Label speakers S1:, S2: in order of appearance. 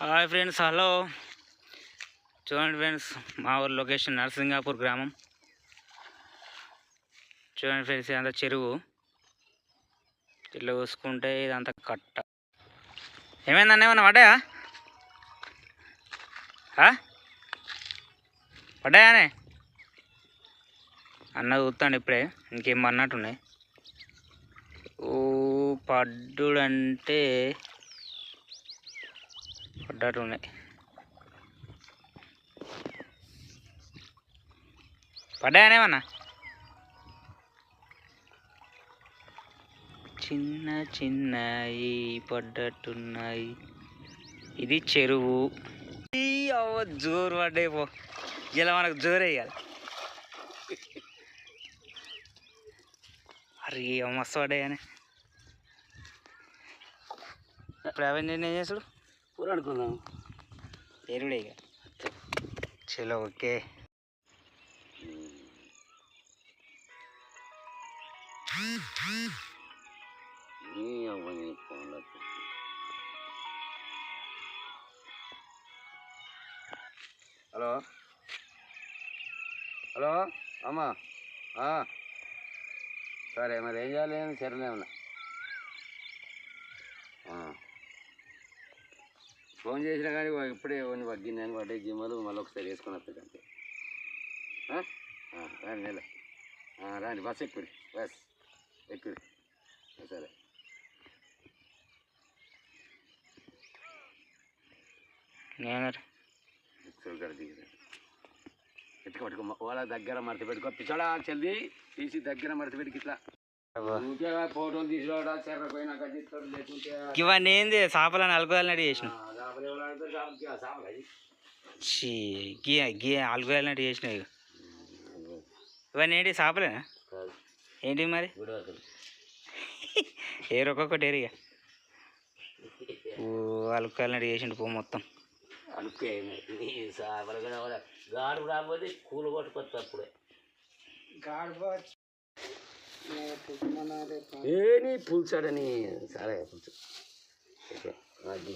S1: Hi friends, hello. చూడండి friends, మా ఊరు లొకేషన్ నరసింగాపూర్ గ్రామం. చూడండి ఫ్రెండ్స్, ఇదంతా చెరువు. ఇట్లా చూసుకుంటే ఇదంతా కట్ట. ఏమైందన్న, ఏమన్నా పడ్డాయా? పడ్డాయానే అన్న చూస్తాండి ఇప్పుడే. ఇంకేం అన్నట్టున్నాయి. ఓ పడ్డుడంటే పడ్డట్టున్నాయి. పడ్డాయనేమన్నా? చిన్న చిన్నవి పడ్డట్టున్నాయి. ఇది చెరువు. జోరు పడ్డాయి పో. ఇలా మనకు జోరు వేయాలి. అరే మస్తు పడ్డాయని. ఇప్పుడు అవన్నీ ఏం చేస్తాడు?
S2: కూర అనుకుందాం.
S1: ఎరుడే ఇక. చలో, ఓకే.
S2: హలో హలో అమ్మా, సరే మరి ఏం చేయాలి? సరేనే ఉన్నా. ఫోన్ చేసినా కానీ ఇప్పుడే కొన్ని వగ్గిందని పడ్డే జిమ్మలు మళ్ళీ ఒకసారి వేసుకొని వస్తుంది అంతే. రాండి నెల రాండి, బస్ ఎక్కుడి, బస్ ఎక్కుడి. సరే ఎత్తుకు పట్టుకో, వాళ్ళ దగ్గర మడత పెట్టుకో. పిచ్చోడా చెల్ది తీసి దగ్గర మడత పెట్టుకు. ఇట్లా ఫోటోలు తీసుకోవడా చెర్రపోయినాక తీసుకోవడం లేకుంటే
S1: ఇవన్నీ ఏంది? చేపలని అలుగుదలనట్టు చేసిన. అలుగుదలనట్టు చేసినాయి. ఇవన్నీ ఏంటి? చేపలేనా? ఏంటి మరి? ఏరు ఒక్కొక్కటి ఏరిగా అలుగుదలనట్టు చేసిండు పో మొత్తం.
S2: అనుకే గాడు రాకపోతే కూల కొట్టుకొస్తా అప్పుడే. ఏని పులుసాడని సరే పులుసు. ఓకే.